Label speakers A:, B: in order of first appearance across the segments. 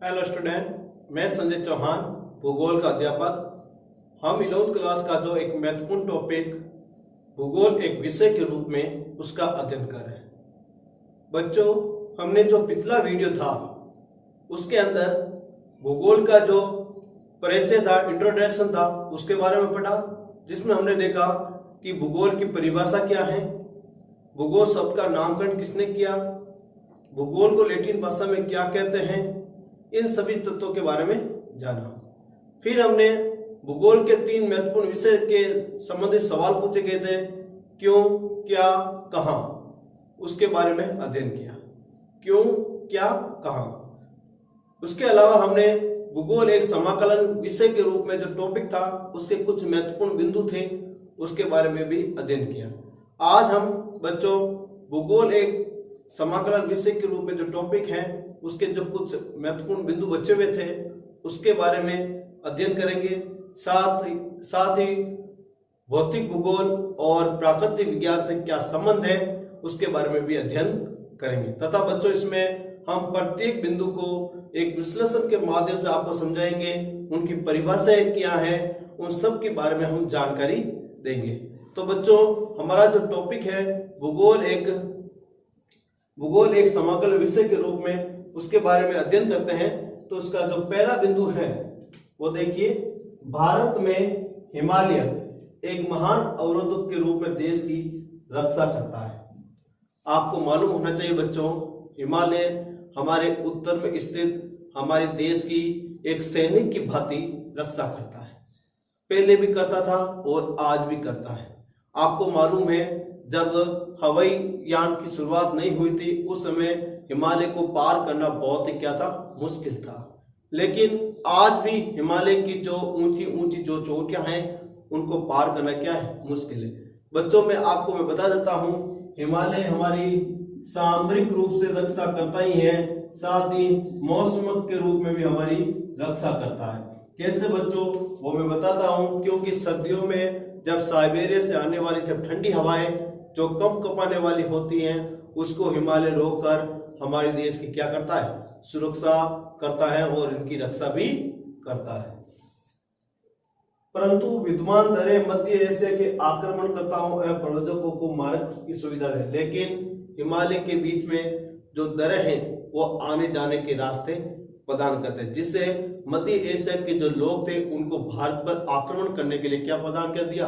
A: Hello student, मैं संजय चौहान, भूगोल का अध्यापक। हम 11th क्लास का जो एक महत्वपूर्ण टॉपिक भूगोल एक विषय के रूप में उसका अध्ययन कर रहे हैं। बच्चों, हमने जो पिछला वीडियो था उसके अंदर भूगोल का जो परिचय था, इंट्रोडक्शन था, उसके बारे में पढ़ा, जिसमें हमने देखा कि भूगोल की परिभाषा क्या है, भूगोल शब्द का नामकरण किसने किया, भूगोल को लैटिन भाषा में क्या कहते हैं, इन सभी तत्वों के बारे में जाना। फिर हमने भूगोल के 3 महत्वपूर्ण विषय के संबंधित सवाल पूछे गए थे, क्यों, क्या, कहां, उसके बारे में अध्ययन किया। क्यों, क्या, कहां। उसके अलावा हमने भूगोल एक समाकलन विषय के रूप में जो टॉपिक था उसके कुछ महत्वपूर्ण बिंदु थे, उसके बारे में भी अध्ययन किया। आज हम बच्चों भूगोल एक समाकलन विषय के रूप में जो टॉपिक है उसके जो कुछ महत्वपूर्ण बिंदु बचे हुए थे उसके बारे में अध्ययन करेंगे। साथ ही भौतिक भूगोल और प्राकृतिक विज्ञान से क्या संबंध है उसके बारे में भी अध्ययन करेंगे। तथा बच्चों, इसमें हम प्रत्येक बिंदु को एक विश्लेषण के माध्यम से आपको समझाएंगे, उनकी परिभाषाएं क्या है, उन सब के बारे में हम जानकारी देंगे। तो बच्चों, हमारा जो टॉपिक है भूगोल एक समाकलन विषय के रूप में उसके बारे में अध्ययन करते हैं। तो उसका जो पहला बिंदु है वो देखिए, भारत में हिमालय एक महान अवरोधक के रूप में देश की रक्षा करता है। आपको मालूम होना चाहिए बच्चों, हिमालय हमारे उत्तर में स्थित हमारे देश की एक सैनिक की भांति रक्षा करता है। पहले भी करता था और आज भी करता है। आपको मालूम है, जब हवाई यान की शुरुआत नहीं हुई थी उस समय हिमालय को पार करना बहुत ही क्या था, मुश्किल था। लेकिन आज भी हिमालय की जो ऊंची ऊंची जो चोटियां हैं उनको पार करना क्या है, मुश्किल है। बच्चों, मैं बता देता हूं, हिमालय हमारी सामरिक रूप से रक्षा करता ही है, साथ ही मौसम के रूप में भी हमारी रक्षा करता है। कैसे बच्चों, वो मैं बताता हूं। क्योंकि सर्दियों में जब साइबेरिया से आने वाली जब ठंडी हवाएं जो कम कपाने वाली होती हैं उसको हिमालय रोककर हमारे देश की क्या करता है, सुरक्षा करता है और इनकी रक्षा भी करता है। परंतु विद्वान दरें मध्य एशिया के आक्रमणकर्ताओं एवं प्रव्रजकों को मार्ग की सुविधा दे, लेकिन हिमालय के बीच में जो दरें हैं वो आने जाने के रास्ते प्रदान करते हैं, जिससे मध्य एशिया के जो लोग थे उनको भारत पर आक्रमण करने के लिए क्या प्रदान कर दिया,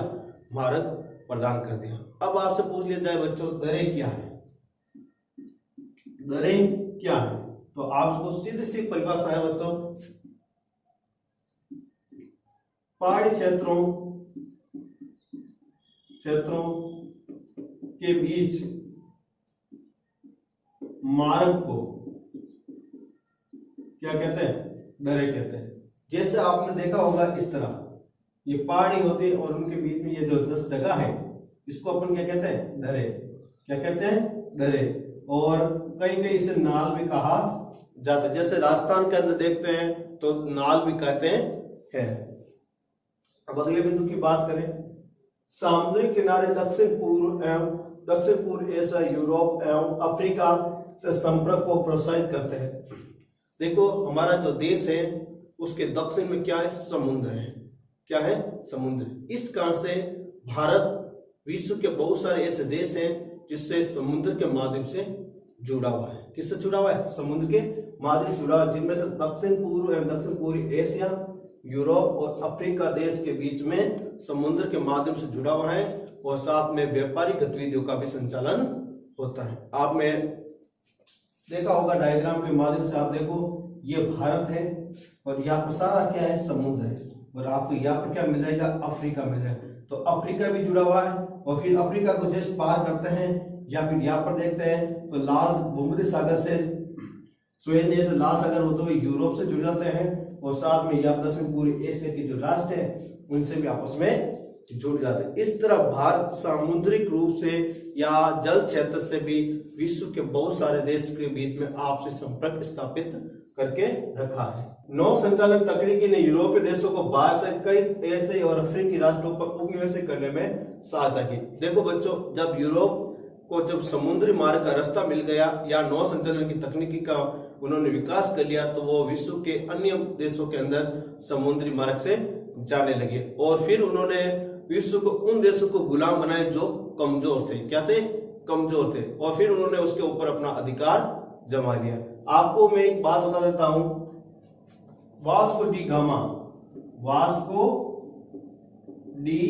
A: मार्ग प्रदान कर दिया। अब आपसे पूछ लिया जाए बच्चों, दरें क्या है, दरें क्या है? तो आपको सीधी सी परिभाषा है बच्चों, पहाड़ी क्षेत्रों के बीच मार्ग को क्या कहते हैं, दरें कहते हैं। जैसे आपने देखा होगा, इस तरह ये पहाड़ी होती है और उनके बीच में ये जो 10 जगह है इसको अपन क्या कहते हैं, दरें। क्या कहते हैं, दरें। और कहीं कहीं इसे नाल भी कहा जाता है। जैसे राजस्थान के अंदर देखते हैं तो नाल भी कहते हैं। अब अगले बिंदु की बात करें, समुद्री किनारे दक्षिण पूर्व एशिया, यूरोप एवं अफ्रीका से संपर्क को प्रोत्साहित करते हैं। देखो, हमारा जो देश है उसके दक्षिण में क्या है, समुद्र है। क्या है, समुद्र। इस कारण से भारत विश्व के बहुत सारे ऐसे देश हैं जिससे समुद्र के माध्यम से जुड़ा हुआ है। किससे जुड़ा हुआ है, समुद्र के माध्यम से जुड़ा हुआ, जिनमें से दक्षिण पूर्व एवं दक्षिण पूर्वी एशिया, यूरोप और अफ्रीका देश के बीच में समुद्र के माध्यम से जुड़ा हुआ है और साथ में व्यापारिक गतिविधियों का भी संचालन होता है। आपने देखा होगा डायग्राम के माध्यम से, आप देखो ये भारत है और यहाँ पर सारा क्या है, समुद्र है, और आपको यहाँ पर क्या मिल जाएगा, अफ्रीका मिल जाएगा। तो अफ्रीका भी जुड़ा हुआ है और फिर अफ्रीका को जस्ट पार करते हैं या फिर यहाँ पर देखते हैं तो लाल भूमध्य सागर से स्वेज से लाल सागर होते हुए यूरोप से जुड़ जाते हैं और साथ में यहाँ दक्षिण पूर्वी एशिया के जो राष्ट्र हैं उनसे भी आपस में जुड़ जाते हैं। इस तरह भारत सामुद्रिक रूप से या जल क्षेत्र से भी विश्व के बहुत सारे देश के बीच में आपसी संपर्क स्थापित करके रखा है। नौ संचालन तकनीकी ने यूरोपीय देशों को बाहर से कई एशियाई और अफ्रीकी राष्ट्रों पर उपनिवेश करने में सहायता की। देखो बच्चों, जब यूरोप को जब समुद्री मार्ग का रास्ता मिल गया या नौ संचालन की तकनीकी का उन्होंने विकास कर लिया, तो वो विश्व के अन्य देशों के अंदर समुद्री मार्ग से जाने लगे। और फिर उन्होंने विश्व को उन देशों को गुलाम बनाए जो कमजोर थे। क्या थे? कमजोर थे। और फिर उन्होंने उसके ऊपर अपना अधिकार जमा लिया। आपको मैं एक बात बता देता हूं, Vasco D gamma, Vasco D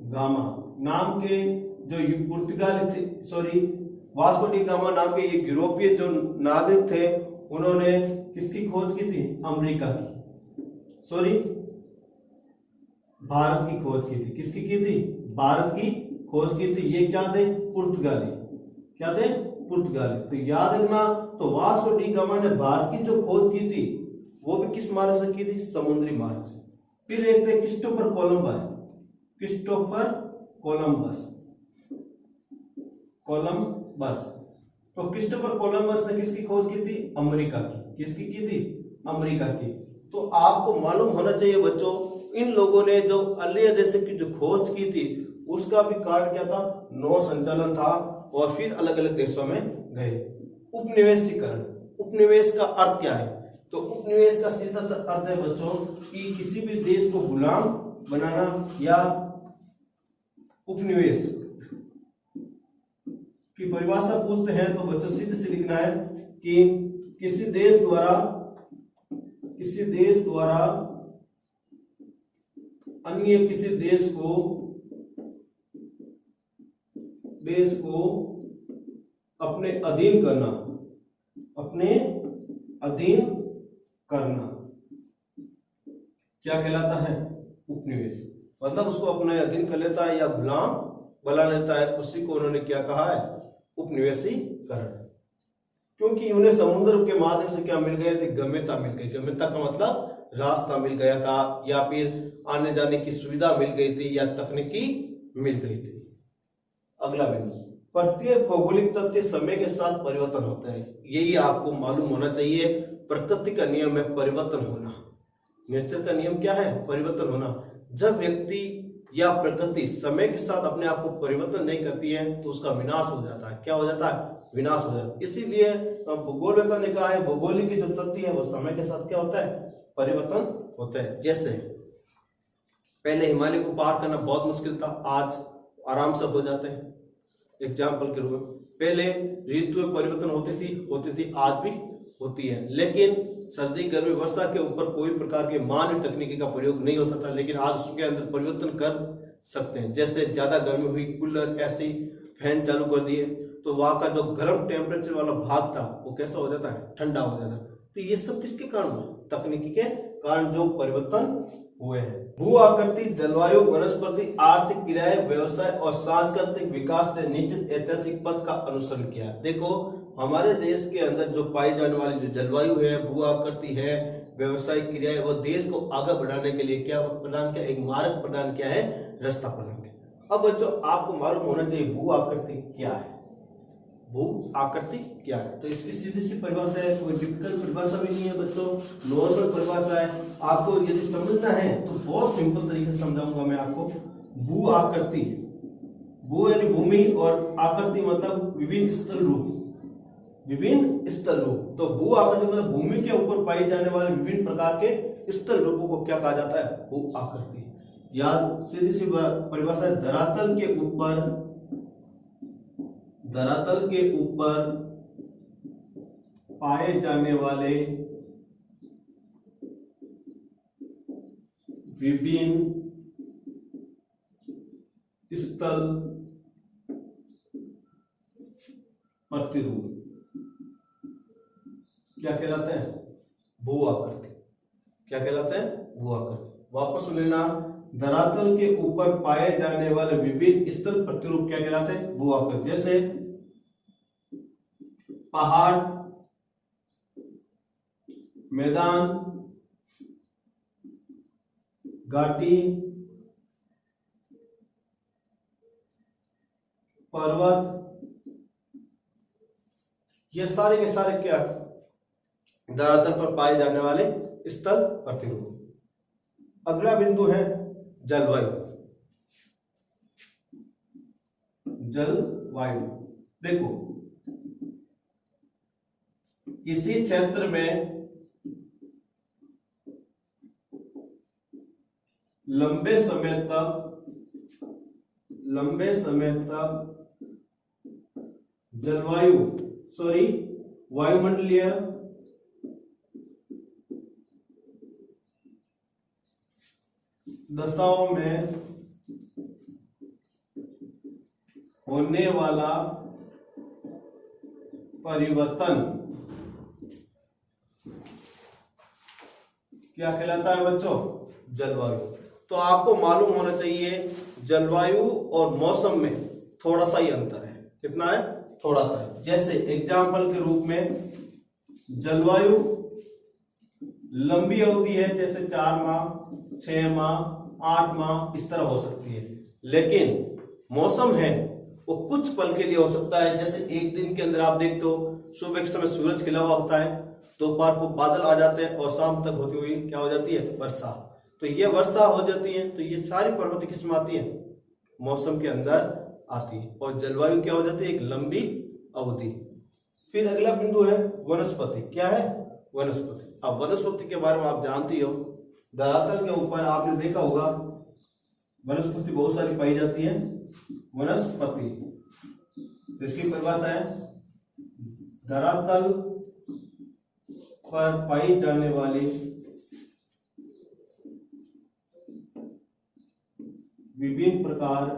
A: gamma नाम के जो पुर्तगाली थे, सॉरी वास्को डी गामा नाम के ये यूरोपीय जो नागरिक थे, उन्होंने किसकी खोज की थी? अमेरिका की, सॉरी भारत की खोज की थी। किसकी की थी? भारत की खोज की थी। ये क्या थे? पुर्तगाली। क्या थे? पुर्तगाली। तो याद रखना, तो वास्को डी गामा ने भारत की जो खोज की थी वो भी किस मार्ग से की थी? समुद्री मार्ग से। फिर एक थे Christopher Columbus, Christopher Columbus, Columbus. तो क्रिस्टोफर कोलंबस ने किसकी खोज की थी? अमेरिका की। किसकी की थी? अमेरिका की। तो आपको मालूम होना चाहिए बच्चों, इन लोगों ने जो अन्य देशों की जो खोज की थी उसका भी कारण क्या था? नौ संचालन था और फिर अलग अलग देशों में गए। उपनिवेशीकरण, उपनिवेश का अर्थ क्या है? तो उपनिवेश का सीधा सा अर्थ है बच्चों कि किसी भी देश को गुलाम बनाना, या उपनिवेश की परिभाषा पूछते हैं तो बच्चों सीधे से लिखना है कि किसी देश द्वारा अन्य किसी देश को अपने अधीन करना, अपने अधीन करना क्या कहलाता है? उपनिवेश। मतलब उसको अपने अधीन कर लेता है या गुलाम बना लेता है, उसी को उन्होंने क्या कहा है? उपनिवेशीकरण। क्योंकि उन्हें समुद्र के माध्यम से क्या मिल गए थे? गम्यता मिल गई। गम्यता का मतलब रास्ता मिल गया था, या फिर आने जाने की सुविधा मिल गई थी, या तकनीकी मिल गई थी। अगला बिंदु, प्रत्येक भौगोलिक तथ्य समय के साथ परिवर्तन होता है। यही आपको मालूम होना चाहिए। प्रकृति का नियम है परिवर्तन होना। नेचर का नियम क्या है? परिवर्तन होना। जब व्यक्ति या प्रकृति समय के साथ अपने आप को परिवर्तन नहीं करती है तो उसका विनाश हो जाता है। क्या हो जाता है? विनाश हो जाता है। इसीलिए भूगोलवेत्ता ने कहा है भौगोलिक जो तथ्य है वो समय के साथ क्या होता है? परिवर्तन होता है। जैसे पहले हिमालय को पार करना बहुत मुश्किल था, आज आराम से हो जाते हैं। एग्जाम्पल के रूप में पहले ऋतु में परिवर्तन होती थी, आज भी होती है, लेकिन सर्दी गर्मी वर्षा के ऊपर कोई प्रकार की मानव तकनीकी का प्रयोग नहीं होता था, लेकिन आज उसके अंदर परिवर्तन कर सकते हैं। जैसे ज्यादा गर्मी हुई, कूलर ऐसी फैन चालू कर दिए तो वहां का जो गर्म टेम्परेचर वाला भाग था वो कैसा हो जाता है? ठंडा हो जाता है। तो ये सब किसके कारण हुआ? तकनीकी के कारण जो परिवर्तन हुए हैं। भू आकृति, जलवायु, वनस्पति, आर्थिक क्रियाएं, व्यवसाय और सांस्कृतिक विकास ने निश्चित ऐतिहासिक पथ का अनुसरण किया। देखो हमारे देश के अंदर जो पाई जाने वाली जो जलवायु है, भू आकृति है, व्यवसायिक क्रियाएं, वो देश को आगे बढ़ाने के लिए क्या प्रदान किया? एक मार्ग प्रदान किया है, रास्ता प्रदान किया। अब बच्चों आपको मालूम होना चाहिए भू आकृति क्या है। भू आकृति क्या है? तो इसकी सीधी सी परिभाषा है, कोई डिफिकल्ट परिभाषा भी नहीं है बच्चों, नॉर्मल परिभाषा है। आपको यदि समझना है तो बहुत सिंपल तरीके से समझाऊंगा मैं आपको। भू आकृति, भू यानी भूमि और आकृति मतलब विभिन्न स्थल रूप, विभिन्न स्थल रूप। तो भू आकृति मतलब भूमि के ऊपर पाई जाने वाले विभिन्न प्रकार के स्थल रूपों को क्या कहा जाता है? भू आकृति। याद सीधी सी परिभाषा है, धरातल के ऊपर पाए जाने वाले विभिन्न स्थल प्रतिरूप क्या कहलाते हैं? भू आकृति। क्या कहलाते हैं? भू आकृति। वापस सुन लेना, धरातल के ऊपर पाए जाने वाले विभिन्न स्थल प्रतिरूप क्या कहलाते हैं? भू आकृति। जैसे पहाड़, मैदान, घाटी, पर्वत, ये सारे के सारे क्या धरातल पर पाए जाने वाले स्थल प्रतिरूप। अगला बिंदु है जलवायु। जलवायु देखो, किसी क्षेत्र में लंबे समय तक वायुमंडलीय दशाओं में होने वाला परिवर्तन क्या कहलाता है बच्चों? जलवायु। तो आपको मालूम होना चाहिए जलवायु और मौसम में थोड़ा सा ही अंतर है। कितना है? थोड़ा सा है। जैसे एग्जाम्पल के रूप में जलवायु लंबी अवधि है, जैसे 4 माह, 6 माह, 8 माह इस तरह हो सकती है। लेकिन मौसम है वो कुछ पल के लिए हो सकता है। जैसे एक दिन के अंदर आप देखते हो सुबह के समय सूरज खिला हुआ होता है, दोपहर को बादल आ जाते हैं और शाम तक होती हुई क्या हो जाती है? वर्षा। तो ये वर्षा हो जाती है। तो ये सारी प्रवृत्ति किसमें आती है? मौसम के अंदर आती है। और जलवायु क्या हो जाती है? एक लंबी अवधि। फिर अगला बिंदु है वनस्पति। क्या है? वनस्पति। अब वनस्पति के बारे में आप जानती हो, धरातल के ऊपर आपने देखा होगा वनस्पति बहुत सारी पाई जाती है। वनस्पति इसकी परिभाषा है धरातल पर पाई जाने वाली विभिन्न प्रकार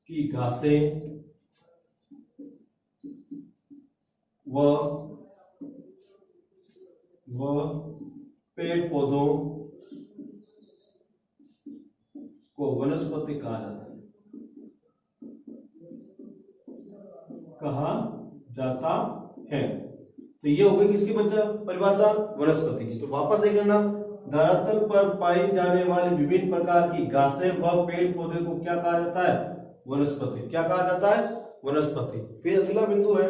A: की घासें व पेड़ पौधों को वनस्पति कहा जाता है। कहा जाता है। तो ये हो गई किसकी बच्चा परिभाषा? वनस्पति की। तो वापस देख लेना, धरातल पर पाई जाने वाली विभिन्न प्रकार की घासें व पेड़ पौधे को क्या कहा जाता है? वनस्पति। क्या कहा जाता है? वनस्पति। फिर अगला बिंदु है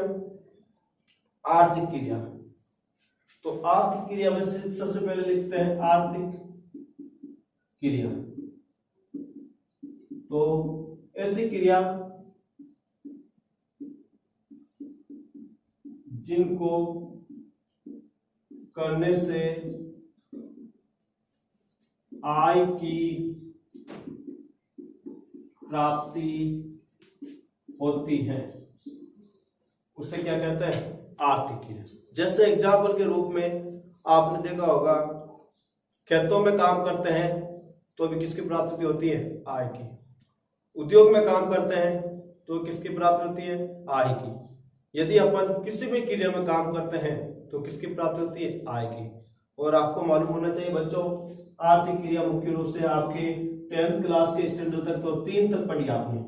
A: आर्थिक क्रिया। तो आर्थिक क्रिया में सबसे पहले लिखते हैं आर्थिक क्रिया। तो ऐसी क्रिया जिनको करने से आय की प्राप्ति होती है उसे क्या कहते हैं? आर्थिक क्रिया। जैसे एग्जाम्पल के रूप में आपने देखा होगा खेतों में काम करते हैं तो भी किसकी प्राप्ति होती है? आय की। उद्योग में काम करते हैं तो किसकी प्राप्ति होती है? आय की। यदि अपन किसी भी क्रिया में काम करते हैं तो किसकी प्राप्ति होती है? आय की। और आपको मालूम होना चाहिए बच्चों आर्थिक क्रिया मुख्य रूप से आपके 10th क्लास के स्टैंडर्ड तक तो 3 तक पढ़ी आपने।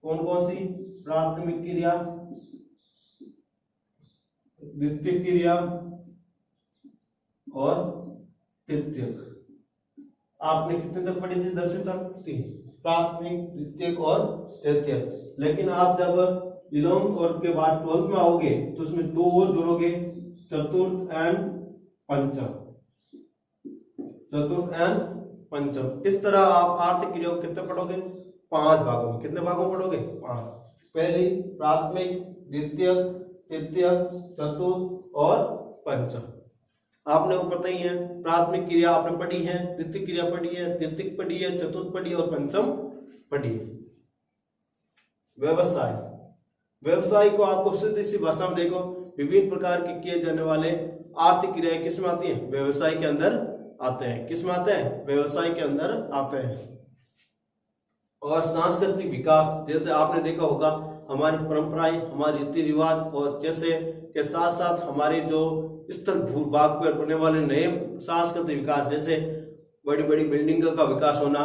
A: कौन कौन सी? प्राथमिक क्रिया, द्वितीयक क्रिया और तृतीयक। आपने कितने तक पढ़ी थी? 10वीं तक? 3। प्राथमिक, द्वितीयक और तृतीयक। लेकिन आप जब 11th और के बाद 12th में आओगे तो उसमें 2 और जोड़ोगे, चतुर्थ एंड पंचम। चतुर्थ एंड पंचम। इस तरह आप आर्थिक क्रिया को कितने पढ़ोगे? 5 भागों में। कितने भागों में पढ़ोगे? 5। पहली प्राथमिक, द्वितीयक, तृतीयक, चतुर्थ और पंचम। आपने को पता ही है प्राथमिक क्रिया आपने पढ़ी है, द्वितीय क्रिया पढ़ी है, तृतीयक पढ़ी है, चतुर्थ पढ़ी है और पंचम पढ़ी है। व्यवसाय। व्यवसाय को आपको सीधी सी भाषा में देखो, विभिन्न प्रकार के किए जाने वाले आर्थिक क्रियाएं किसमें आती हैं? व्यवसाय के अंदर आते हैं। किसमें आते हैं? व्यवसाय के अंदर आते हैं। और सांस्कृतिक विकास, जैसे आपने देखा होगा हमारी परंपराएं, हमारे रीति रिवाज और जैसे के साथ साथ हमारे जो स्थल भूभाग पर बनने वाले नए सांस्कृतिक विकास, जैसे बड़ी बड़ी बिल्डिंगों का विकास होना,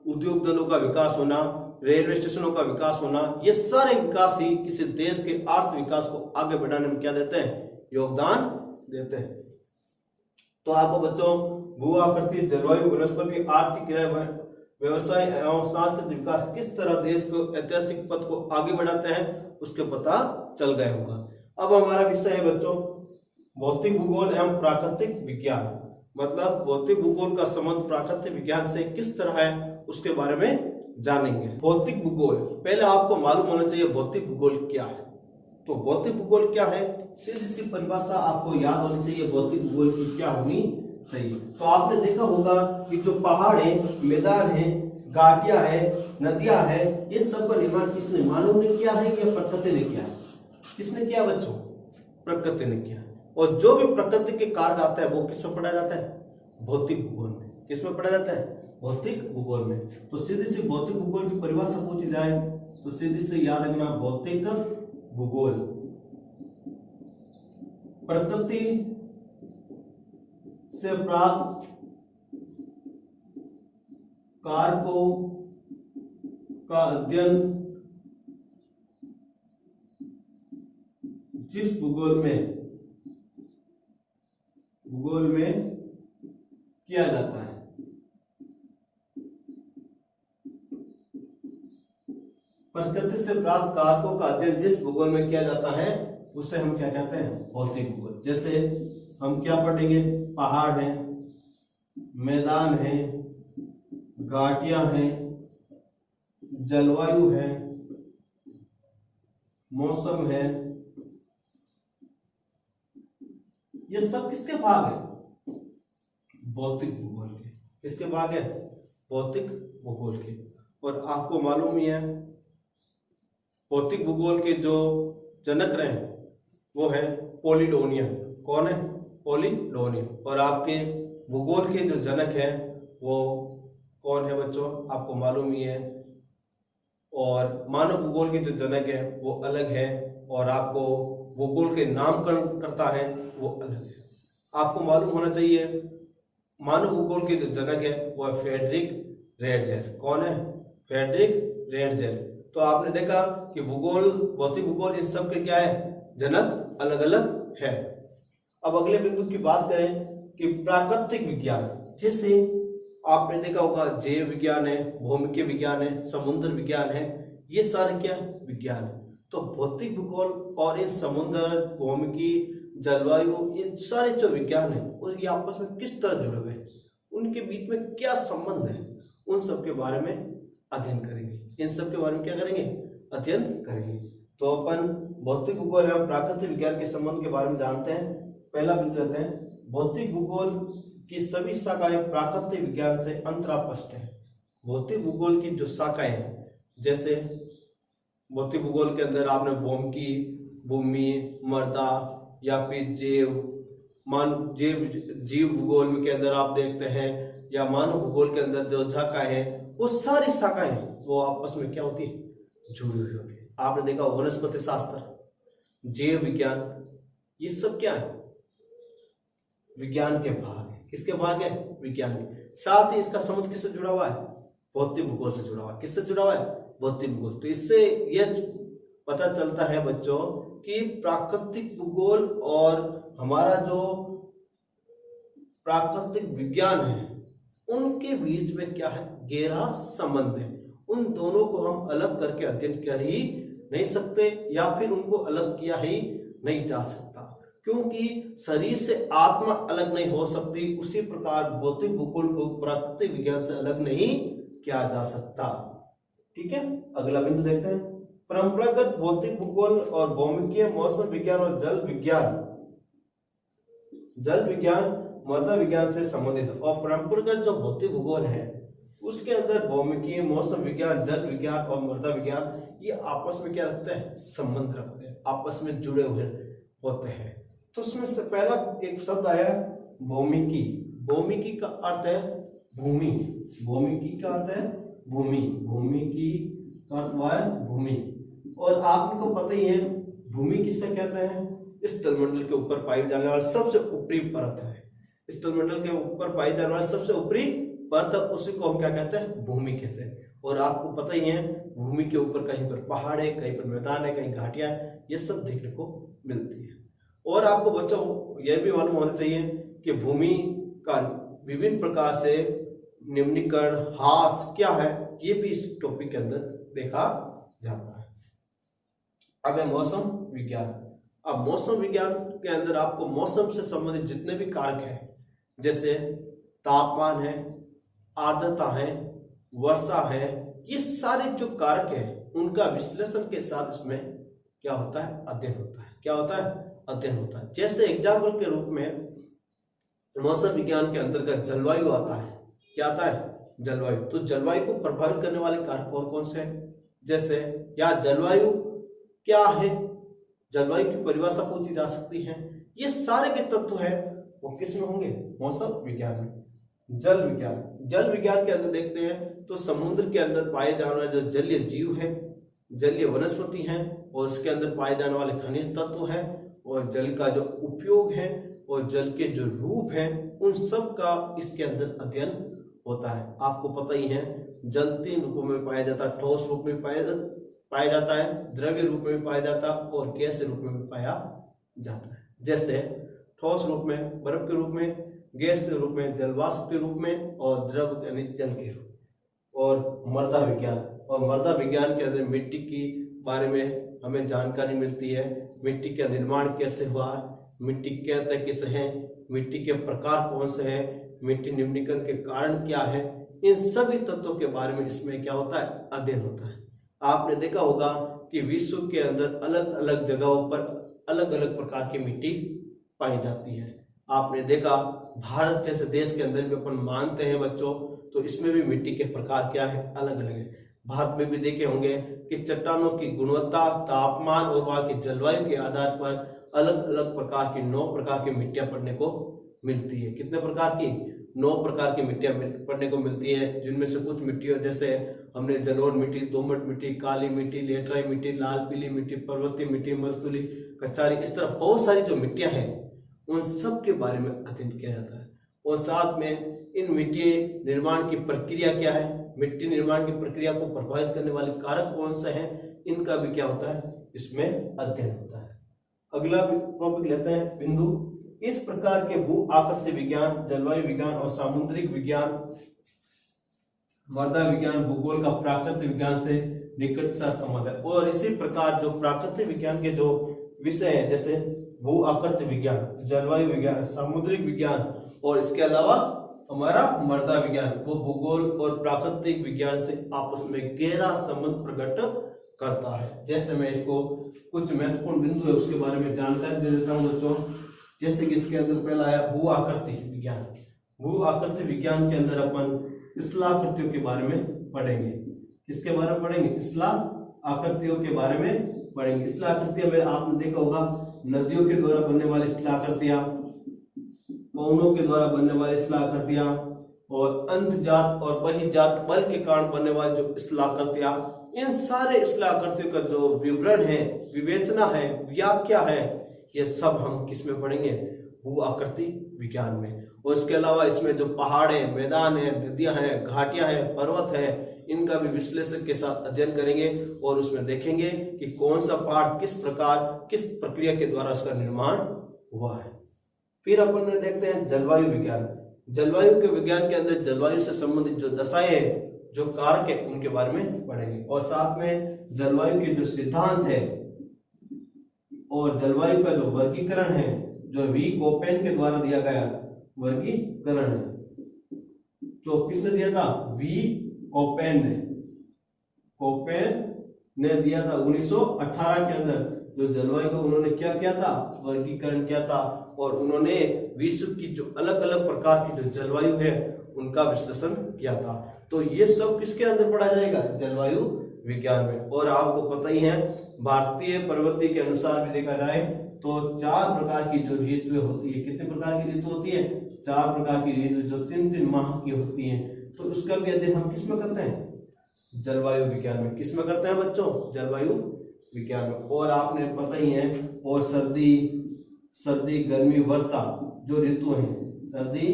A: उद्योग धंधों का विकास होना, रेलवे स्टेशनों का विकास होना, ये सारे विकास ही किसी देश के आर्थिक विकास को आगे बढ़ाने में क्या देते हैं? योगदान देते हैं। तो आपको बच्चों भू आकृति, जलवायु, वनस्पति, आर्थिक क्रिया, व्यवसाय एवं सांस्कृतिक विकास किस तरह देश को ऐतिहासिक पथ को आगे बढ़ाते हैं उसके पता चल गया होगा। अब हमारा विषय है बच्चों भौतिक भूगोल एवं प्राकृतिक विज्ञान। मतलब भौतिक भूगोल का संबंध प्राकृतिक विज्ञान से किस तरह है उसके बारे में जानेंगे। भौतिक भूगोल, पहले आपको मालूम होना चाहिए भौतिक भूगोल क्या है। तो भौतिक भूगोल क्या है, सीधी सी परिभाषा आपको याद होनी चाहिए भौतिक भूगोल की क्या होनी चाहिए। तो आपने देखा होगा कि जो पहाड़ है, मैदान है, घाटियां है, नदियां है, ये सब का निर्माण किसने, मानव ने किया है या प्रकृति ने किया है? किसने किया बच्चों? प्रकृति ने किया। और जो भी प्रकृति के कारक आता है वो किसमें पढ़ा जाता है? भौतिक भूगोल में। किसमें पढ़ा जाता है? भौतिक भूगोल में। तो सीधी सी भौतिक भूगोल की परिभाषा पूछी जाए तो सीधी से याद रखना, भौतिक भूगोल प्रकृति से प्राप्त कारकों का अध्ययन जिस भूगोल में किया जाता है। प्रकृति से प्राप्त कारकों का अध्ययन जिस भूगोल में किया जाता है उसे हम क्या कहते हैं? भौतिक भूगोल। जैसे हम क्या पढ़ेंगे? पहाड़ है, मैदान है, घाटियां हैं, जलवायु है, मौसम है, ये सब किसके भाग है? भौतिक भूगोल के। किसके भाग है? भौतिक भूगोल के। और आपको मालूम ही है भौतिक भूगोल के जो जनक रहे हैं वो है पोलिडोनियन। कौन है? पोलिडोनियन। और आपके भूगोल के जो जनक हैं वो कौन है बच्चों? आपको मालूम ही है। और मानव भूगोल के जो जनक है वो अलग है, और आपको भूगोल के नामकरण करता है वो अलग है। आपको मालूम होना चाहिए मानव भूगोल के जो जनक है वो है फ्रेडरिक रेडजेर। कौन है? फ्रेडरिक रेडजेर। तो आपने देखा कि भूगोल, भौतिक भूगोल, इन सब के क्या है? जनक अलग अलग है। अब अगले बिंदु की बात करें कि प्राकृतिक विज्ञान, जैसे आपने देखा होगा जैव विज्ञान है, भौमिकीय विज्ञान है, समुद्र विज्ञान है, ये सारे क्या विज्ञान है। तो भौतिक भूगोल और इन समुद्र, भौमिकी, जलवायु, इन सारे जो विज्ञान है ये आपस में किस तरह जुड़े हुए हैं, उनके बीच में क्या संबंध है, उन सब के बारे में अध्ययन करेंगे। इन सब के बारे में क्या करेंगे? अध्ययन करेंगे। तो अपन भौतिक भूगोल एवं प्राकृतिक विज्ञान के संबंध के बारे में जानते हैं। पहला बिंदु रहते हैं भौतिक भूगोल की सभी शाखाएं प्राकृतिक विज्ञान से अंतरापृष्ठ है। भौतिक भूगोल की जो शाखाएं हैं, जैसे भौतिक भूगोल के अंदर आपने भौमिकी, भूमि, मृदा या फिर जीव भूगोल के अंदर आप देखते हैं, या मानव भूगोल के अंदर जो शाखाएं हैं वो सारी शाखाएं वो आपस में क्या होती है? जुड़ी हुई होती है। आपने देखा वनस्पति शास्त्र, जैव विज्ञान, ये सब क्या है? विज्ञान के भाग है। किसके भाग है? विज्ञान के। साथ ही इसका संबंध किससे जुड़ा हुआ है? भौतिक भूगोल से जुड़ा हुआ है। किससे जुड़ा हुआ है? भौतिक भूगोल। तो इससे यह पता चलता है बच्चों कि प्राकृतिक भूगोल और हमारा जो प्राकृतिक विज्ञान है उनके बीच में क्या है? गहरा संबंध है। उन दोनों को हम अलग करके अध्ययन कर ही नहीं सकते, या फिर उनको अलग किया ही नहीं जा सकता, क्योंकि शरीर से आत्मा अलग नहीं हो सकती, उसी प्रकार भौतिक भूगोल को प्राकृतिक विज्ञान से अलग नहीं किया जा सकता। ठीक है, अगला बिंदु देखते हैं। परंपरागत भौतिक भूगोल और भौमिकीय, मौसम विज्ञान और जल विज्ञान मृदा विज्ञान से संबंधित। और परंपरागत जो भौतिक भूगोल है उसके अंदर भौमिकीय, मौसम विज्ञान, जल विज्ञान और मृदा विज्ञान ये आपस में क्या रखते हैं? संबंध रखते हैं, आपस में जुड़े हुए होते हैं। तो उसमें से पहला एक शब्द आया भौमिकी। भौमिकी का अर्थ है भूमि। भौमिकी का अर्थ है भूमि। भूमिकी का अर्थ हुआ है भूमि। और आपको पता ही है भूमि किससे कहते हैं? स्थलमंडल के ऊपर पाई जाने वाली सबसे ऊपरी परत है। स्थलमंडल के ऊपर पाई जाने वाली सबसे ऊपरी परत, उसी को हम क्या कहते हैं? भूमि कहते हैं। और आपको पता ही है भूमि के ऊपर कहीं पर पहाड़ है, कहीं पर मैदान है, कहीं घाटियां है, ये सब देखने को मिलती है। और आपको बच्चों यह भी मालूम होना चाहिए कि भूमि का विभिन्न प्रकार से निम्नीकरण, ह्रास क्या है, ये भी इस टॉपिक के अंदर देखा जाता है। अब है मौसम विज्ञान। अब मौसम विज्ञान के अंदर आपको मौसम से संबंधित जितने भी कारक हैं, जैसे तापमान है, आर्द्रता है, वर्षा है, ये सारे जो कारक हैं उनका विश्लेषण के साथ इसमें क्या होता है, अध्ययन होता है। क्या होता है, अध्ययन होता है। जैसे एग्जाम्पल के रूप में मौसम विज्ञान के अंतर्गत जलवायु आता है। क्या आता है, जलवायु। तो जलवायु को प्रभावित करने वाले कारक कौन कौन से हैं? जैसे या जलवायु क्या है, जलवायु की परिभाषा पूछी जा सकती है। ये सारे के तत्व है वो किस में होंगे, मौसम विज्ञान में। जल विज्ञान, जल विज्ञान के अंदर देखते हैं तो समुद्र के अंदर पाए जाने वाले जो जलीय जीव है, जलीय वनस्पति हैं, और उसके अंदर पाए जाने वाले खनिज तत्व हैं, और जल का जो उपयोग है और जल के जो रूप हैं, उन सब का इसके अंदर अध्ययन होता है। आपको पता ही है जल 3 रूपों में पाया जाता है। ठोस रूप में पाया जाता है, द्रव्य रूप में पाया जाता है, और गैस रूप में भी पाया जाता है। जैसे ठोस रूप में बर्फ के रूप में, गैस के रूप में जलवाष्प के रूप में, और द्रव यानी जल के रूप में। और मृदा विज्ञान, और मृदा विज्ञान के अंदर मिट्टी की बारे में हमें जानकारी मिलती है। मिट्टी का निर्माण कैसे हुआ, मिट्टी क्या तरह किस है, मिट्टी के प्रकार कौन से हैं, मिट्टी निम्नीकरण के कारण क्या है, इन सभी तत्वों के बारे में इसमें क्या होता है, अध्ययन होता है। आपने देखा होगा कि विश्व के अंदर अलग अलग जगहों पर अलग अलग प्रकार की मिट्टी पाई जाती है। आपने देखा भारत जैसे देश के अंदर भी अपन मानते हैं बच्चों, तो इसमें भी मिट्टी के प्रकार क्या है, अलग अलग है। भारत में भी देखे होंगे कि चट्टानों की गुणवत्ता, तापमान और वहां की जलवायु के आधार पर अलग अलग प्रकार की 9 प्रकार की मिट्टियां पढ़ने को मिलती है। कितने प्रकार की, 9 प्रकार की मिट्टियां पढ़ने को मिलती है, जिनमें से कुछ मिट्टियों जैसे हमने जलोढ़ मिट्टी, दोमट मिट्टी, काली मिट्टी, लेटराई मिट्टी, लाल पीली मिट्टी, पर्वतीय मिट्टी, मजदूली, कचारी, इस तरह बहुत सारी जो मिट्टियां हैं उन सब के बारे में अध्ययन किया जाता है। और साथ में इन मिट्टी निर्माण की प्रक्रिया क्या है, मिट्टी निर्माण की प्रक्रिया को प्रभावित करने वाले कारक कौन से हैं, इनका भी क्या होता है, इसमें अध्ययन होता है। अगला टॉपिक लेते हैं बिंदु। इस प्रकार के भू आकृति विज्ञान, जलवायु विज्ञान और सामुद्रिक विज्ञान, मृदा विज्ञान, भूगोल का प्राकृतिक विज्ञान से निकट सा संबंध है। और इसी प्रकार जो प्राकृतिक विज्ञान के जो विषय है, जैसे भू आकृति विज्ञान, जलवायु विज्ञान, सामुद्रिक विज्ञान, और इसके अलावा हमारा मृदा विज्ञान, वो भूगोल और प्राकृतिक विज्ञान से आपस में गहरा संबंध प्रकट करता है। जैसे मैं इसको कुछ महत्वपूर्ण बिंदु है उसके बारे में जानकारी दे देता हूँ बच्चों। जैसे कि इसके अंदर पहला आया भू आकृति विज्ञान। भू आकृति विज्ञान के अंदर अपन स्थलाकृतियों के बारे में पढ़ेंगे। किसके बारे में पढ़ेंगे, स्थलाकृतियों के बारे में पढ़ेंगे। स्थलाकृतियों में आपने देखा होगा नदियों के द्वारा बनने वाली स्थलाकृतियां, पवनों के द्वारा बनने वाली स्थलाकृतियां, और अंतजात और बहिर्जात बल के कारण बनने वाली जो स्थलाकृतियां, इन सारे स्थलाकृतियों का जो विवरण है, विवेचना है, व्याख्या है, ये सब हम किस में पढ़ेंगे, भू आकृति विज्ञान में। और इसके अलावा इसमें जो पहाड़ है, मैदान है, नदियां हैं, घाटियां हैं, पर्वत है, इनका भी विश्लेषण के साथ अध्ययन करेंगे और उसमें देखेंगे कि कौन सा पहाड़ किस प्रकार, किस प्रक्रिया के द्वारा उसका निर्माण हुआ है। फिर अपन देखते हैं जलवायु विज्ञान। जलवायु के विज्ञान के अंदर जलवायु से संबंधित जो दशाएं हैं, जो कारक है, उनके बारे में पढ़ेंगे। और साथ में जलवायु के जो सिद्धांत है और जलवायु का जो वर्गीकरण है, जो वी कोपेन के द्वारा दिया गया वर्गीकरण है, जो किसने दिया था, वी कोपेन ने दिया था 1918 के अंदर। जो जलवायु को उन्होंने क्या किया था, वर्गीकरण किया था, और उन्होंने विश्व की जो अलग अलग प्रकार की जो जलवायु है उनका विश्लेषण किया था। तो ये सब किसके अंदर पढ़ा जाएगा, जलवायु विज्ञान में। और आपको पता ही है भारतीय प्रवृत्ति के अनुसार भी देखा जाए तो 4 प्रकार की जो ऋतुएं होती है। कितने प्रकार की ऋतु होती है, 4 प्रकार की ऋतु जो 3-3 माह की होती है। तो उसका भी अध्ययन हम किस में करते हैं, जलवायु विज्ञान में। किस में करते हैं बच्चों, जलवायु विज्ञान में। और आपने पता ही है, और सर्दी गर्मी वर्षा जो ऋतु हैं, सर्दी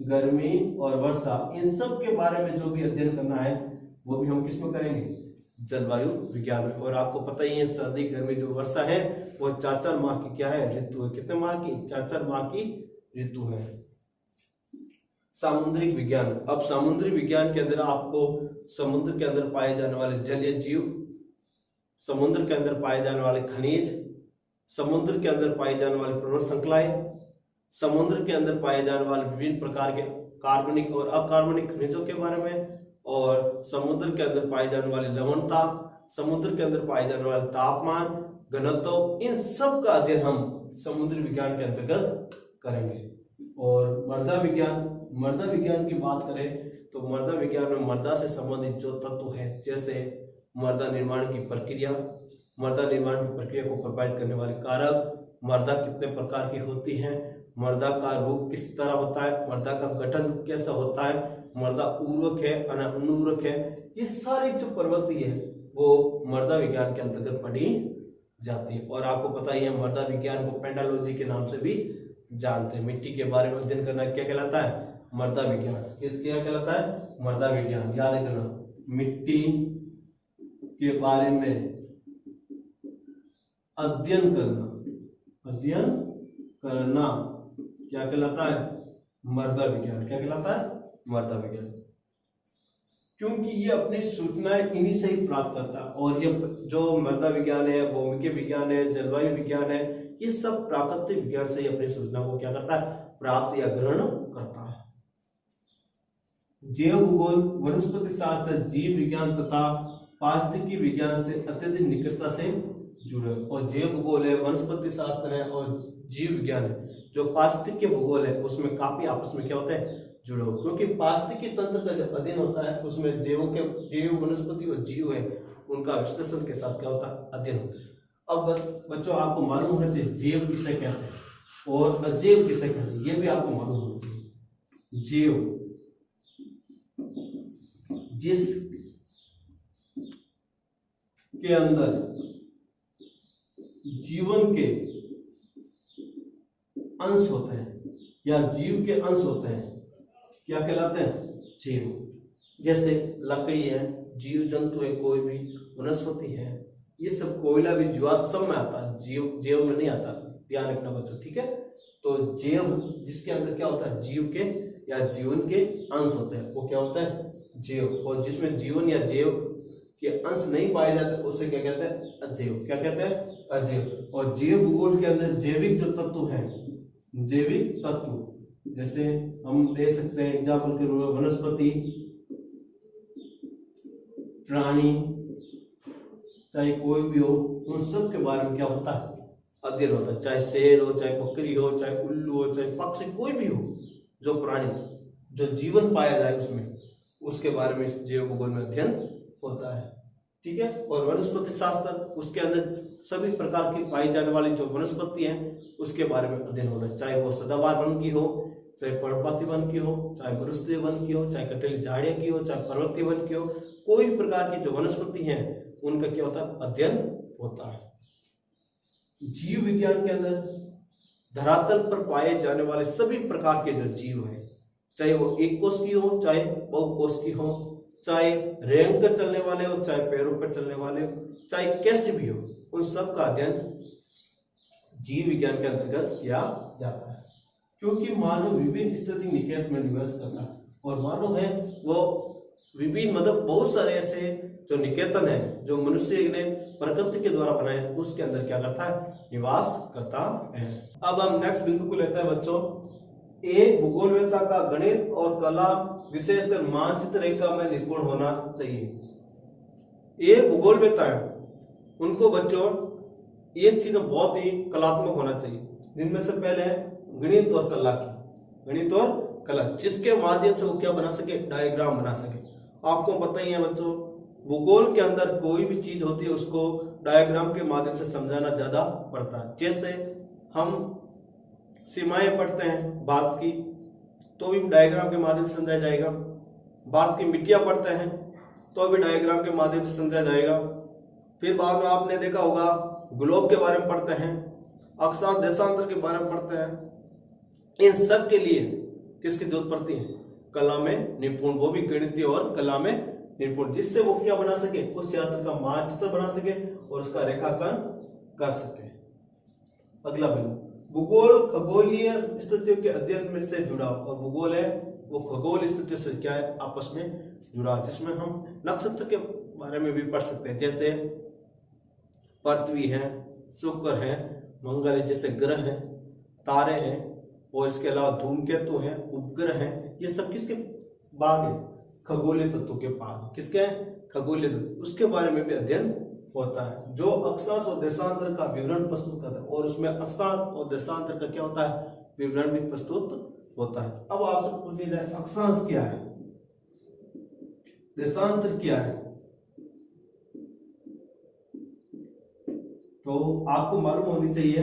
A: गर्मी और वर्षा, इन सब के बारे में जो भी अध्ययन करना है वो भी हम किस में करेंगे, जलवायु विज्ञान में। और आपको पता ही है सर्दी गर्मी जो वर्षा है वो 4-4 माह की क्या है, ऋतु है। कितने माह की, 4-4 माह की ऋतु है। सामुद्रिक विज्ञान। अब सामुद्रिक विज्ञान के अंदर आपको समुद्र के अंदर पाए जाने वाले जलीय जीव, समुद्र के अंदर पाए जाने वाले खनिज, समुद्र के अंदर पाई जाने वाली पर्वत श्रृंखलाएं, समुद्र के अंदर पाए जाने वाले विभिन्न प्रकार के कार्बनिक और अकार्बनिक खनिजों के बारे में, और समुद्र के अंदर पाई जाने वाली लवणता, समुद्र के अंदर पाए जाने वाले तापमान, घनत्व, इन सब का अध्ययन हम समुद्री विज्ञान के अंतर्गत करेंगे। और मृदा विज्ञान की बात करें तो मृदा विज्ञान में मृदा से संबंधित जो तत्व है, जैसे मृदा निर्माण की प्रक्रिया, मृदा निर्माण की प्रक्रिया को प्रभावित करने वाले कारक, मृदा कितने प्रकार की होती है, मृदा का रूप किस तरह होता है, मृदा का गठन कैसा होता है, मृदा उर्वरक है अनुउर्वरक है, ये सारी जो प्रवृत्ति है वो मृदा विज्ञान के अंतर्गत पढ़ी जाती है। और आपको पता ही है मृदा विज्ञान को पेंडालॉजी के नाम से भी जानते हैं। मिट्टी के बारे में अध्ययन करना क्या कहलाता है? मृदा विज्ञान। किस क्या कहलाता है? मृदा विज्ञान। याद रखना, मिट्टी के बारे में अध्ययन करना क्या कहलाता है? मृदा विज्ञान। क्या कहलाता है? मृदा विज्ञान। क्योंकि ये अपनी सूचनाएं इन्हीं से ही प्राप्त करता है। और ये जो मृदा विज्ञान है, भौमिकीय विज्ञान है, जलवायु विज्ञान है, ये सब प्राकृतिक विज्ञान से ही अपनी सूचना को क्या करता है? प्राप्त या ग्रहण करता है। जैव भूगोल, वनस्पति शास्त्र, जीव विज्ञान तथा पारिस्थितिकी विज्ञान से अत्यधिक निकटता से जुड़े। और जैव भूगोल है, वनस्पति शास्त्र है और जीव विज्ञान है, जो पारिस्थितिकी भूगोल है, उसमें काफी आपस में क्या होता है? जुड़े हो। क्योंकि पारिस्थितिकी तंत्र का जब अध्ययन होता है उसमें जैव वनस्पति और जीव है उनका विश्लेषण के साथ क्या होता है? अध्ययन होता है। अब बच्चों आपको मालूम होना चाहिए जैव किसे कहते हैं और अजैव किसे कहते हैं, ये भी आपको मालूम होना चाहिए। जैव जिस के अंदर जीवन के अंश होते हैं या जीव के अंश होते हैं, क्या कहलाते हैं? जीव। जैसे लकड़ी है, जीव जंतु है, कोई भी वनस्पति है, ये सब कोयला भी जीवाश्म में आता है, जैव में नहीं आता। ध्यान रखना बच्चों, ठीक है। तो जैव जिसके अंदर क्या होता है? जीव के या जीवन के अंश होते हैं, वो क्या होता है? जैव। और जिसमें जीवन या जैव के अंश नहीं पाए जाते उसे क्या कहते हैं? अजैव। क्या कहते हैं? अजैव। और जैव भूगोल के अंदर जैविक जो तत्व हैं, जैविक तत्व जैसे हम ले सकते हैं एग्जाम्पल के रूप में वनस्पति, प्राणी, चाहे कोई भी हो, उन सब के बारे में क्या होता है? अध्ययन होता है। चाहे शेर हो, चाहे बकरी हो, चाहे उल्लू हो, चाहे पक्षी, कोई भी हो, जो प्राणी जो जीवन पाया जाए उसमें, उसके बारे में इस जैव भूगोल में अध्ययन होता है, ठीक है। और वनस्पति शास्त्र, उसके अंदर सभी प्रकार की पाई जाने वाली जो वनस्पति है उसके बारे में अध्ययन होता है। चाहे वो सदाबहार वन की हो, चाहे पर्णपाती वन की हो, चाहे मरुस्थलीय वन की हो, चाहे कटेली झाड़ियां की हो, चाहे पर्वतीय वन की हो, कोई भी प्रकार की जो वनस्पति है उनका क्या होता है? अध्ययन होता है। जीव विज्ञान के अंदर धरातल पर पाए जाने वाले सभी प्रकार के जो जीव है, चाहे वो एक कोष की हो, चाहे बहुकोष की हो, चाहे रेंग कर चलने वाले हो, चाहे पैरों पर चलने वाले हो, चाहे कैसे भी हो, उन सब का अध्ययन जीव विज्ञान के अंतर्गत किया जाता है। क्योंकि मानव विभिन्न स्थिति निकेत में निवास करता है, और मानव है वो विभिन्न मतलब बहुत सारे ऐसे जो निकेतन है जो मनुष्य ने प्रकृति के द्वारा बनाए, उसके अंदर क्या करता है? निवास करता है। अब हम नेक्स्ट बिंदु को लेते हैं बच्चों, एक भूगोलवेत्ता का गणित और कला विशेषकर मानचित्र रेखा में निपुण होना चाहिए। एक भूगोलवेत्ता है उनको बच्चों एक चीज में बहुत ही कलात्मक होना चाहिए, जिनमें से पहले है गणित और कला की, गणित और कला, जिसके माध्यम से वो क्या बना सके? डायग्राम बना सके। आपको पता ही है बच्चों, भूगोल के अंदर कोई भी चीज होती है उसको डायग्राम के माध्यम से समझाना ज्यादा पड़ता है। जैसे हम सीमाएं पढ़ते हैं भारत की, तो भी डायग्राम के माध्यम से समझाया जाएगा। भारत की मिट्टियां पढ़ते हैं तो भी डायग्राम के माध्यम से समझाया जाएगा। फिर बाद में आपने देखा होगा ग्लोब के बारे में पढ़ते हैं, अक्षांश देशांतर के बारे में पढ़ते हैं। इन सब के लिए किसकी जरूरत पड़ती है? कला में निपुण, वो भी गणितीय और कला में निपुण, जिससे वो क्या बना सके? उस क्षेत्र का मानचित्र बना सके और उसका रेखांकन कर सके। अगला बिंदु, भूगोल खगोलीय स्थितियों के अध्ययन में से जुड़ा, और भूगोल है वो खगोल स्थिति से क्या है? आपस में जुड़ा, जिसमें हम नक्षत्र के बारे में भी पढ़ सकते हैं। जैसे पृथ्वी है, शुक्र है, मंगल है, जैसे ग्रह हैं, तारे हैं, और इसके अलावा धूमकेतु हैं, उपग्रह हैं, ये सब किसके भाग है? खगोलीय तत्वों के पार, किसके खगोलीय तत्व, उसके बारे में भी अध्ययन होता है, जो अक्षांश और देशांतर का विवरण प्रस्तुत करता है। और उसमें अक्षांश और देशांतर का क्या होता है, विवरण भी प्रस्तुत होता है। अब आपसे पूछ लिया जाए अक्षांश क्या है, देशांतर क्या है, तो आपको मालूम होनी चाहिए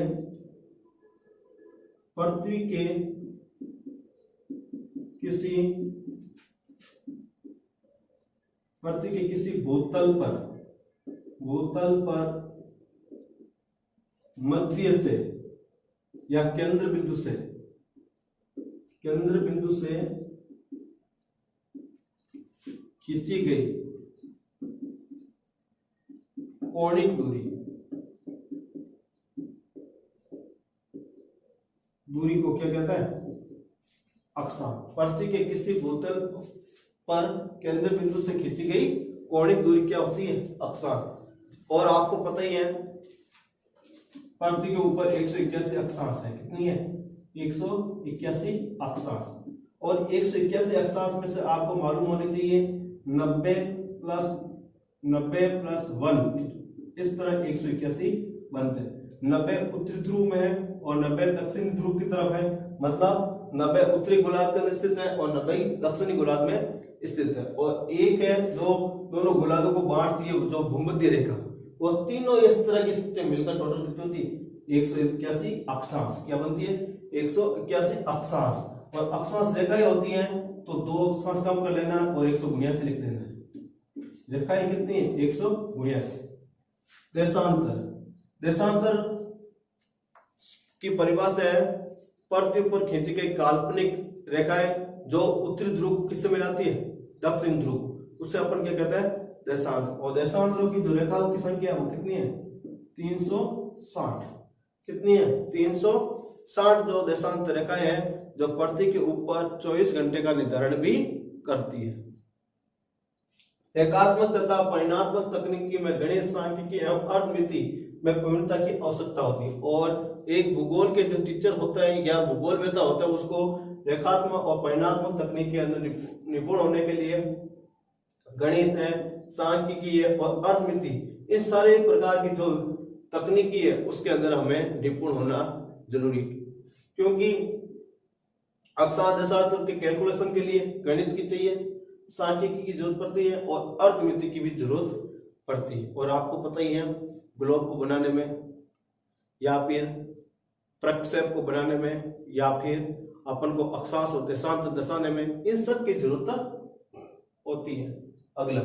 A: पृथ्वी के किसी भूतल पर मध्य से या केंद्र बिंदु से खींची गई कौणिक दूरी को क्या कहता है, अक्षांश। पृथ्वी के किसी भूतल पर केंद्र बिंदु से खींची गई कौणिक दूरी क्या होती है, अक्षांश। और आपको पता ही है पृथ्वी के ऊपर 181 अक्षांश है, कितनी है, 181 अक्षांश। और 181 अक्षांश में से आपको मालूम होनी चाहिए 90 प्लस 1 इस तरह 181 बनते हैं। 90 उत्तरी ध्रुव में है और 90 दक्षिणी ध्रुव की तरफ है, मतलब 90 उत्तरी गोलार्ध के अंदर स्थित है और 90 दक्षिणी गोलार्ध में स्थित है। और एक है दोनों गोलार्धों को बांटती है जो भूमध्य रेखा, वो तीनों इस तरह की स्थिति मिलकर टोटल कितनी होती है, 181 अक्षांश। क्या बनती है, 181 अक्षांश। और अक्षांश रेखाएं होती हैं तो 2 अक्षांश कम कर लेना और 179 लिख देना। रेखाएं कितनी है, 179। देशांतर की परिभाषा है पृथ्वी पर खींची गई काल्पनिक रेखाएं जो उत्तरी ध्रुव को किससे मिलाती है, दक्षिण ध्रुव, उससे अपन क्या कहते हैं, देशांतर। और देशांतरों की जो रेखाओं की संख्या वो कितनी है, 360। कितनी है, 360 जो देशांतर रेखाएं हैं जो पृथ्वी के ऊपर 24 घंटे का निर्धारण भी करती है। एकात्मक तथा परिणात्मक तकनीकी में गणित, सांख्यिकी एवं अर्थमिति में प्रवीणता की आवश्यकता होती है। और एक भूगोल के जो टीचर होता है या भूगोल वेता होता है उसको रेखात्मक और परिणात्मक तकनीक के अंदर निपुण होने के लिए गणित है, सांख्यिकी है और अर्थमिति, इन सारे प्रकार की जो तकनीकी है उसके अंदर हमें निपुण होना जरूरी, क्योंकि अक्षांश देशांतर के कैलकुलेशन के लिए गणित की चाहिए, सांख्यिकी की जरूरत पड़ती है और अर्थमिति की भी जरूरत पड़ती है। और आपको पता ही है ग्लोब को बनाने में या फिर प्रक्षेप को बनाने में या फिर अपन को अक्षांश और देशांतर दर्शाने में इन सब की जरूरत होती है। अगला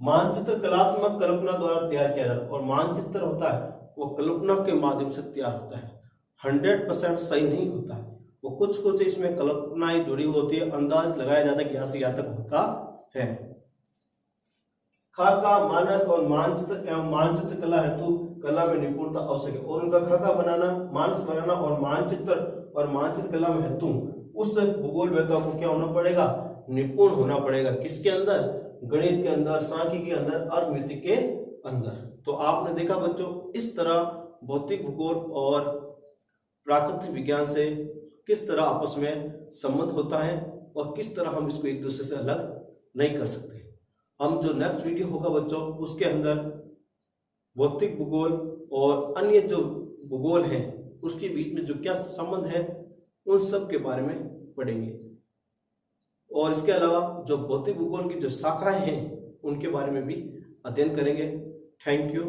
A: मानचित्र कलात्मक कल्पना द्वारा तैयार किया जाता है। और मानचित्र होता है वो कल्पना के माध्यम से तैयार होता है, 100% सही नहीं होता है, वो कुछ इसमें कल्पनाएं जुड़ी होती है, अंदाज लगाया जाता है कि यहाँ से यहाँ तक होता है। खाका, मानस और मानचित्र एवं मानचित्र कला हेतु कला में निपुणता आवश्यक है। और उनका खाका बनाना, मानस बनाना और मानचित्र कला में हेतु उस भूगोल वेत्ता को क्या होना पड़ेगा, निपुण होना पड़ेगा। किसके अंदर, गणित के अंदर, सांख्यिकी के अंदर, अर्थमिति के अंदर। तो आपने देखा बच्चों इस तरह भौतिक भूगोल और प्राकृतिक विज्ञान से किस तरह आपस में संबंध होता है और किस तरह हम इसको एक दूसरे से अलग नहीं कर सकते। हम जो नेक्स्ट वीडियो होगा बच्चों उसके अंदर भौतिक भूगोल और अन्य जो भूगोल हैं उसके बीच में जो क्या संबंध है उन सब के बारे में पढ़ेंगे। और इसके अलावा जो भौतिक भूगोल की जो शाखाएं हैं उनके बारे में भी अध्ययन करेंगे। Thank you.